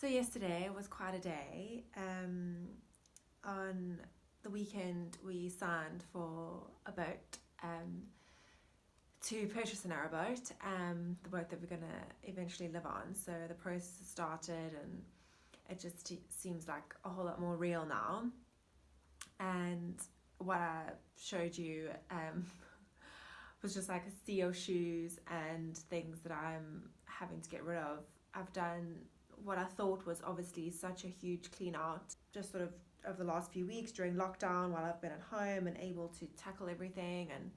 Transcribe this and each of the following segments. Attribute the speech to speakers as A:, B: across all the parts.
A: So yesterday was quite a day. On the weekend, we signed for a boat to purchase an arrowboat, the boat that we're going to eventually live on. So the process has started, and it just seems like a whole lot more real now. And what I showed you was just like a sea of shoes and things that I'm having to get rid of. I've done what I thought was obviously such a huge clean out, just sort of over the last few weeks during lockdown while I've been at home and able to tackle everything, and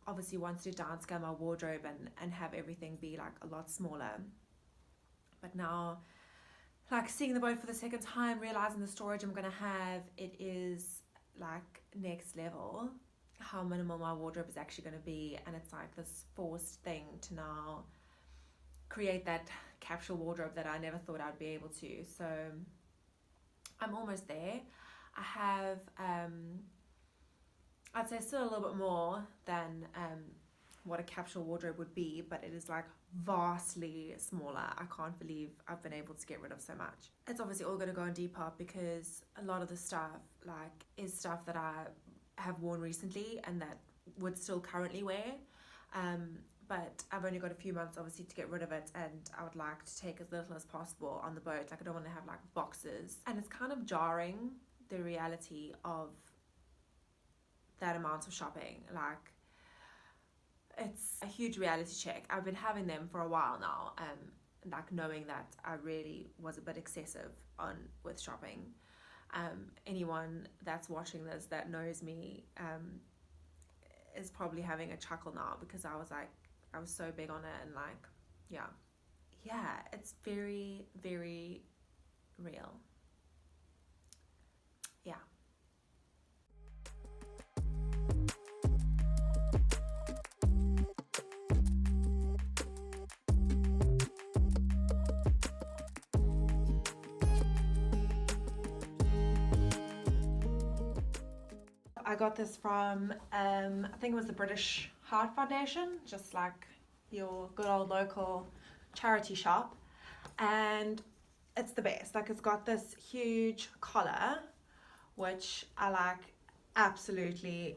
A: obviously wants to downscale my wardrobe and have everything be like a lot smaller. But now, like seeing the boat for the second time, realizing the storage I'm gonna have, it is like next level how minimal my wardrobe is actually going to be. And it's like this forced thing to now create that capsule wardrobe that I never thought I'd be able to. So I'm almost there. I have I'd say still a little bit more than what a capsule wardrobe would be, but it is like vastly smaller. I can't believe I've been able to get rid of so much. It's obviously all going to go on Depop because a lot of the stuff like is stuff that I have worn recently and that would still currently wear, but I've only got a few months obviously to get rid of it, and I would like to take as little as possible on the boat. Like I don't want to have like boxes, and it's kind of jarring, the reality of that amount of shopping. Like it's a huge reality check. I've been having them for a while now, like knowing that I really was a bit excessive with shopping. Anyone that's watching this that knows me is probably having a chuckle now, because I was so big on it, and like yeah, it's very, very real. Yeah. I got this from I think it was the British Heart Foundation, just like your good old local charity shop, and it's the best. Like it's got this huge collar, which I like absolutely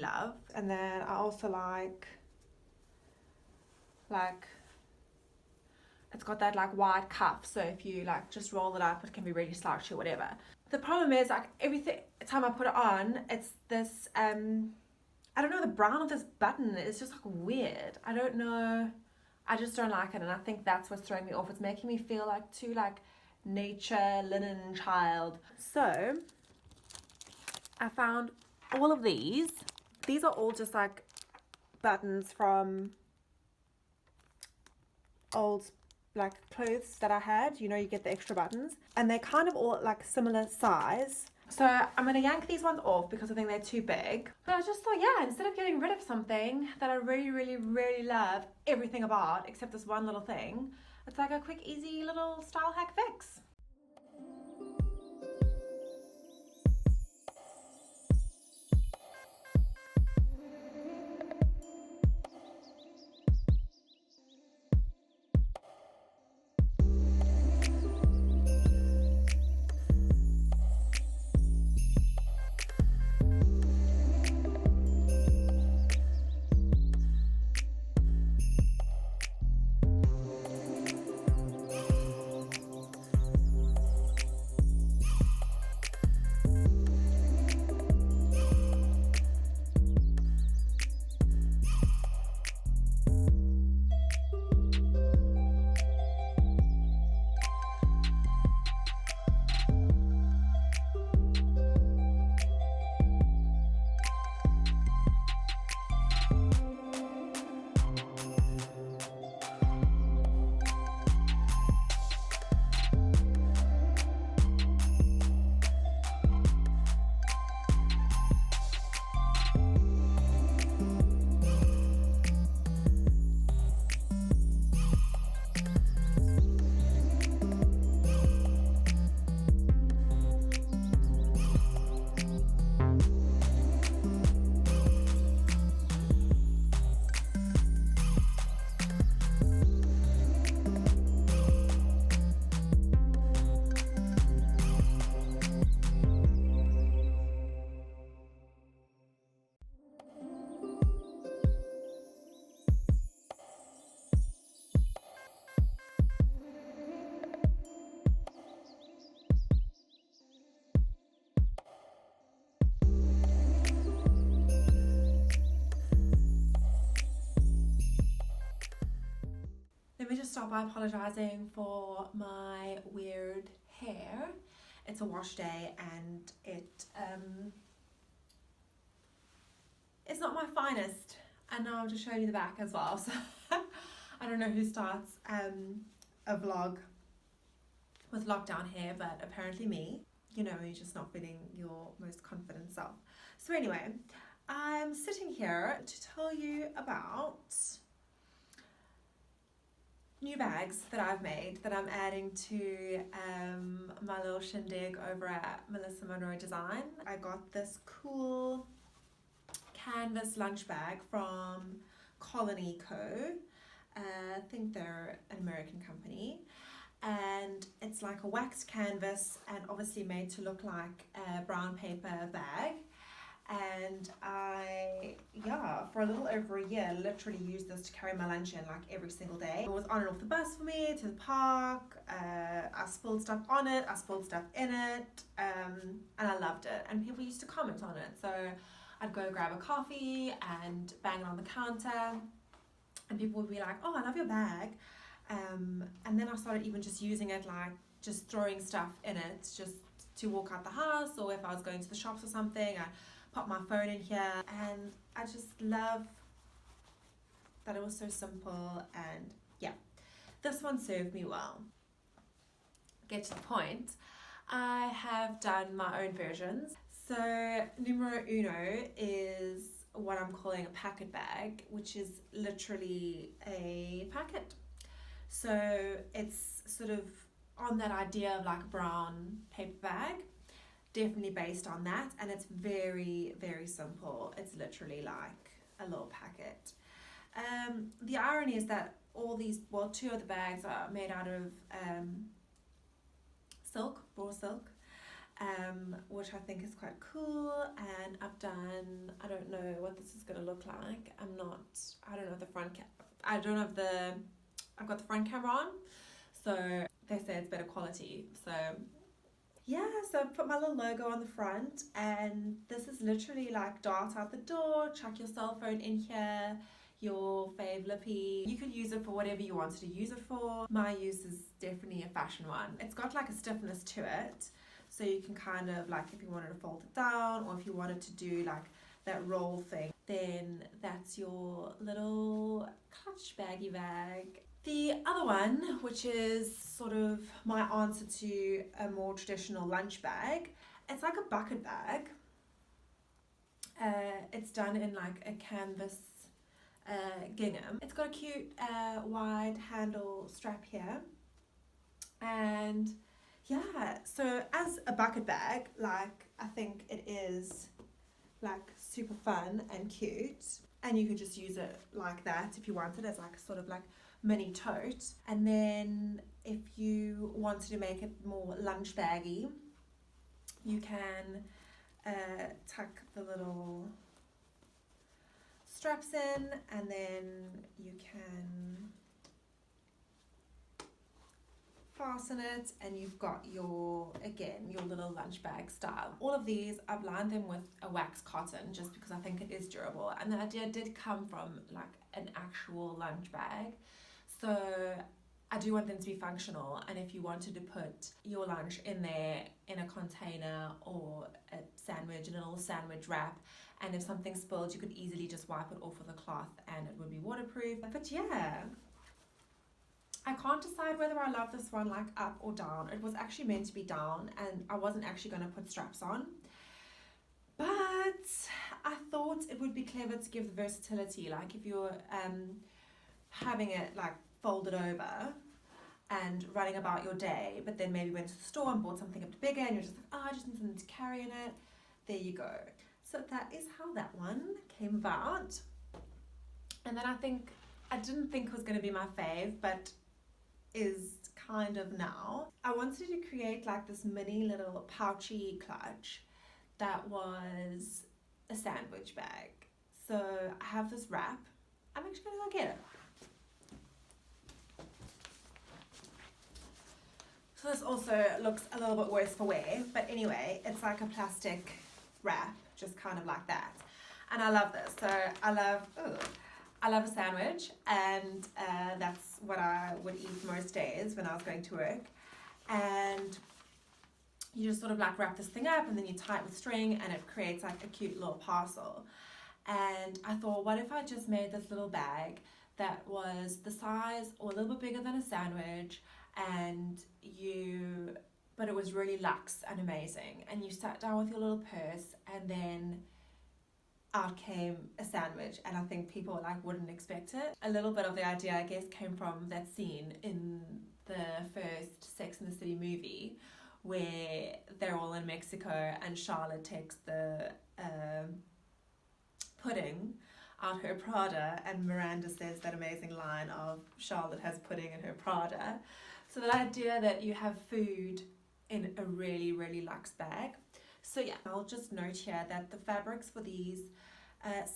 A: love, and then I also like it's got that like wide cuff, so if you like just roll it up, it can be really slouchy or whatever. The problem is like every time I put it on, it's this I don't know, the brown of this button is just like weird. I don't know, I just don't like it, and I think that's what's throwing me off. It's making me feel like too like nature linen child. So I found all of these. These are all just like buttons from old like clothes that I had. You know, you get the extra buttons, and they're kind of all like similar size. So I'm going to yank these ones off because I think they're too big. But I just thought, yeah, instead of getting rid of something that I really love everything about, except this one little thing, it's like a quick, easy little style hack fix. start by apologising for my weird hair. It's a wash day and it's not my finest. And now I'm just showing you the back as well. So I don't know who starts a vlog with lockdown hair, but apparently me. You know, you're just not feeling your most confident self. So anyway, I'm sitting here to tell you about new bags that I've made that I'm adding to my little shindig over at Melissa Monroe Design. I got this cool canvas lunch bag from Colony Co. I think they're an American company, and it's like a waxed canvas and obviously made to look like a brown paper bag. And for a little over a year, literally used this to carry my lunch in like every single day. It was on and off the bus for me, to the park. I spilled stuff on it, I spilled stuff in it, and I loved it. And people used to comment on it. So I'd go grab a coffee and bang it on the counter, and people would be like, "Oh, I love your bag." And then I started even just using it, like just throwing stuff in it, just to walk out the house, or if I was going to the shops or something, I pop my phone in here. And I just love that it was so simple. And yeah, this one served me well. Get to the point. I have done my own versions. So numero uno is what I'm calling a packet bag, which is literally a packet. So it's sort of on that idea of like a brown paper bag, definitely based on that, and it's very, very simple. It's literally like a little packet. The irony is that all these, well, two of the bags are made out of silk, raw silk, which I think is quite cool. And I've done, I don't know what this is going to look like. I don't know the front I've got the front camera on, so they say it's better quality. So yeah, so I put my little logo on the front, and this is literally like dart out the door, chuck your cell phone in here, your fave lippy. You could use it for whatever you wanted to use it for. My use is definitely a fashion one. It's got like a stiffness to it, so you can kind of like, if you wanted to fold it down, or if you wanted to do like that roll thing, then that's your little clutch baggy bag. The other one, which is sort of my answer to a more traditional lunch bag, it's like a bucket bag. It's done in like a canvas gingham. It's got a cute wide handle strap here. And yeah, so as a bucket bag, like, I think it is like super fun and cute. And you could just use it like that if you wanted, as like a sort of like mini tote. And then if you wanted to make it more lunch baggy, you can tuck the little straps in, and then you can fasten it, and you've got your little lunch bag style. All of these, I've lined them with a wax cotton just because I think it is durable, and the idea did come from like an actual lunch bag. So I do want them to be functional, and if you wanted to put your lunch in there in a container or a sandwich in a little sandwich wrap, and if something spilled, you could easily just wipe it off with a cloth and it would be waterproof. But yeah, I can't decide whether I love this one like up or down. It was actually meant to be down, and I wasn't actually going to put straps on, but I thought it would be clever to give the versatility, like if you're having it like folded over and running about your day, but then maybe went to the store and bought something a bit bigger, and you're just like, oh, I just need something to carry in it. There you go. So that is how that one came about. And then I didn't think it was going to be my fave, but is kind of now. I wanted to create like this mini little pouchy clutch that was a sandwich bag. So I have this wrap. I'm actually going to go get it. So this also looks a little bit worse for wear, but anyway, it's like a plastic wrap, just kind of like that. And I love this. So I I love a sandwich, and that's what I would eat most days when I was going to work. And you just sort of like wrap this thing up and then you tie it with string and it creates like a cute little parcel. And I thought, what if I just made this little bag that was the size or a little bit bigger than a sandwich, and but it was really luxe and amazing. And you sat down with your little purse, and then out came a sandwich, and I think people like wouldn't expect it. A little bit of the idea, I guess, came from that scene in the first Sex and the City movie where they're all in Mexico and Charlotte takes the pudding out her Prada, and Miranda says that amazing line of Charlotte has pudding in her Prada. So the idea that you have food in a really, really luxe bag. So yeah, I'll just note here that the fabrics for these,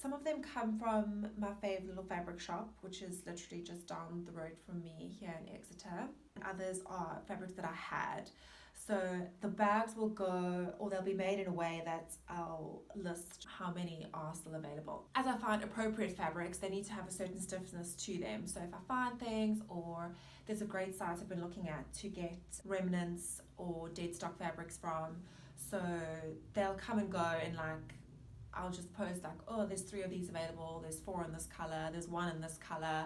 A: some of them come from my fave little fabric shop, which is literally just down the road from me here in Exeter. Others are fabrics that I had. So the bags will go, or they'll be made in a way that I'll list how many are still available. As I find appropriate fabrics, they need to have a certain stiffness to them. So if I find things, or there's a great site I've been looking at to get remnants or dead stock fabrics from. So they'll come and go, and like I'll just post like, oh, there's 3 of these available, there's 4 in this color, there's 1 in this color,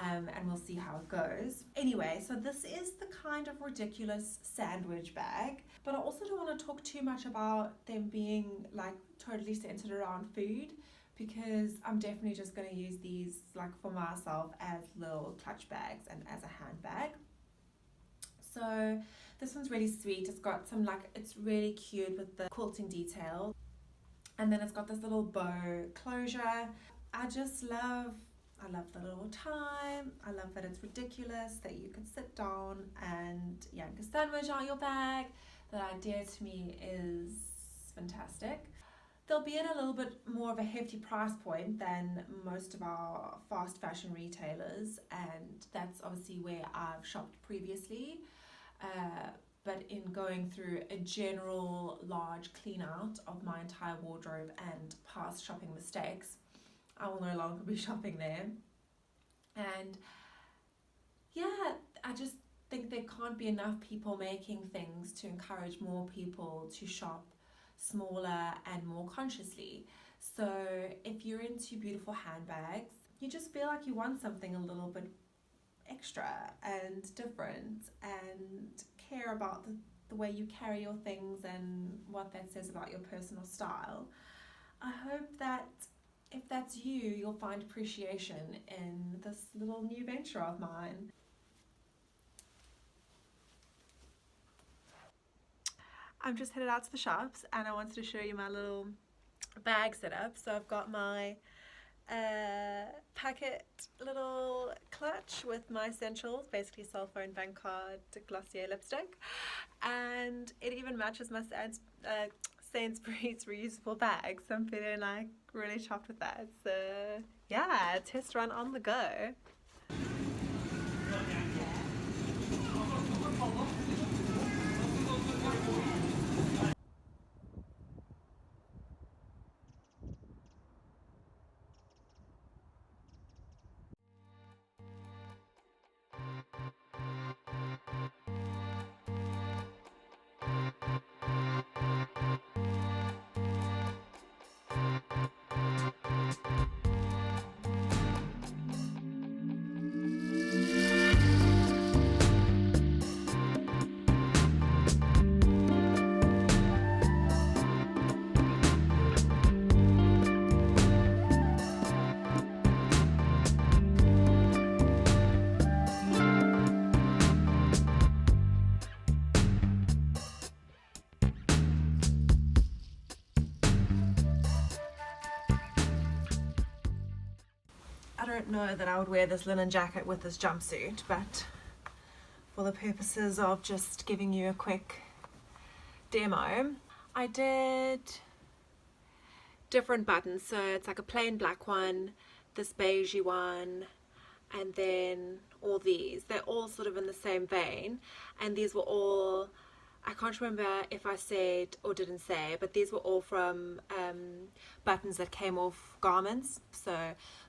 A: and we'll see how it goes. Anyway, so this is the kind of ridiculous sandwich bag, but I also don't want to talk too much about them being like totally centered around food, because I'm definitely just going to use these like for myself as little clutch bags and as a handbag. So this one's really sweet. It's got some like, it's really cute with the quilting detail. And then it's got this little bow closure. I love the little time. I love that it's ridiculous, that you can sit down and yank a sandwich out your bag. That idea to me is fantastic. They'll be at a little bit more of a hefty price point than most of our fast fashion retailers, and that's obviously where I've shopped previously. But in going through a general large clean out of my entire wardrobe and past shopping mistakes, I will no longer be shopping there. And yeah, I just think there can't be enough people making things to encourage more people to shop smaller and more consciously. So if you're into beautiful handbags, you just feel like you want something a little bit extra and different, and care about the way you carry your things and what that says about your personal style. I hope that if that's you, you'll find appreciation in this little new venture of mine. I'm just headed out to the shops, and I wanted to show you my little bag setup. So I've got my packet little clutch with my essentials, basically cell phone, bank card, Glossier lipstick, and it even matches my Sainsbury's reusable bag, so I'm feeling like really chuffed with that. So yeah, test run on the go. I don't know that I would wear this linen jacket with this jumpsuit, but for the purposes of just giving you a quick demo, I did different buttons. So it's like a plain black one, this beigey one, and then all these. They're all sort of in the same vein, and these were all I can't remember if I said or didn't say, but these were all from buttons that came off garments, so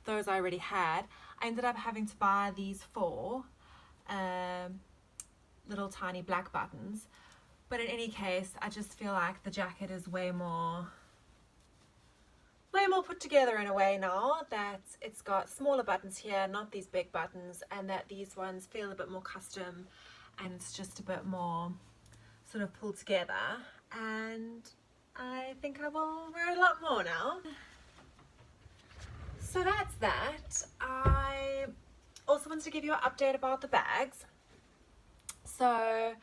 A: those I already had. I ended up having to buy these 4 little tiny black buttons, but in any case I just feel like the jacket is way more put together in a way now, that it's got smaller buttons here, not these big buttons, and that these ones feel a bit more custom and it's just a bit more sort of pulled together, and I think I will wear it a lot more now. So that's that. I also wanted to give you an update about the bags. So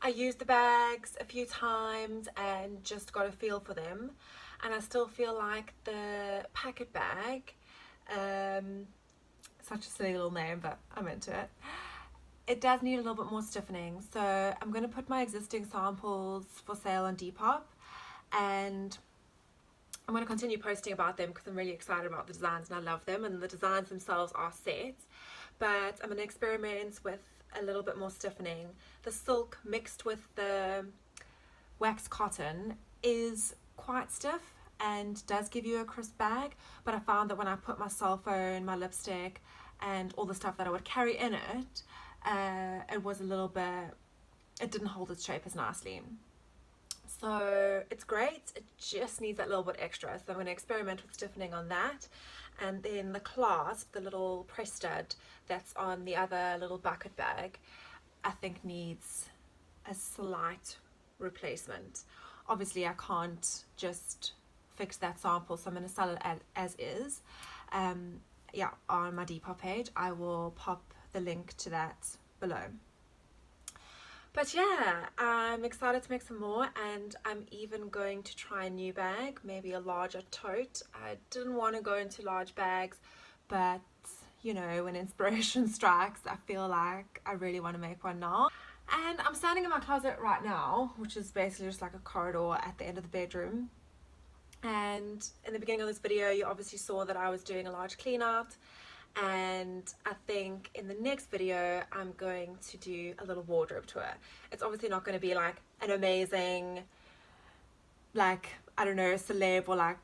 A: I used the bags a few times and just got a feel for them, and I still feel like the packet bag, such a silly little name, but I'm into it, it does need a little bit more stiffening. So I'm going to put my existing samples for sale on Depop, and I'm going to continue posting about them because I'm really excited about the designs and I love them, and the designs themselves are set, but I'm going to experiment with a little bit more stiffening. The silk mixed with the wax cotton is quite stiff and does give you a crisp bag, but I found that when I put my cell phone, my lipstick and all the stuff that I would carry in it, it was a little bit, it didn't hold its shape as nicely. So it's great, it just needs that little bit extra, so I'm going to experiment with stiffening on that. And then the clasp, the little press stud that's on the other little bucket bag, I think needs a slight replacement. Obviously I can't just fix that sample, so I'm going to sell it as is. Yeah, on my Depop page I will pop the link to that below. But yeah, I'm excited to make some more, and I'm even going to try a new bag, maybe a larger tote. I didn't want to go into large bags, but you know, when inspiration strikes, I feel like I really want to make one now. And I'm standing in my closet right now, which is basically just like a corridor at the end of the bedroom. And in the beginning of this video, you obviously saw that I was doing a large clean out. And I think in the next video I'm going to do a little wardrobe tour. It's obviously not going to be like an amazing, like, I don't know, celeb or like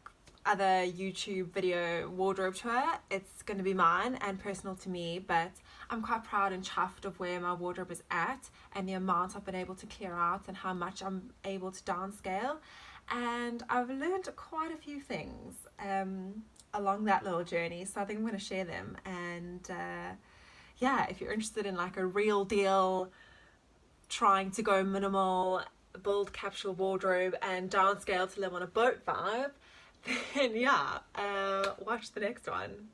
A: other YouTube video wardrobe tour. It's going to be mine and personal to me, but I'm quite proud and chuffed of where my wardrobe is at and the amount I've been able to clear out and how much I'm able to downscale. And I've learned quite a few things along that little journey, so I think I'm going to share them. And yeah, if you're interested in like a real deal, trying to go minimal, build capsule wardrobe and downscale to live on a boat vibe, then yeah, watch the next one.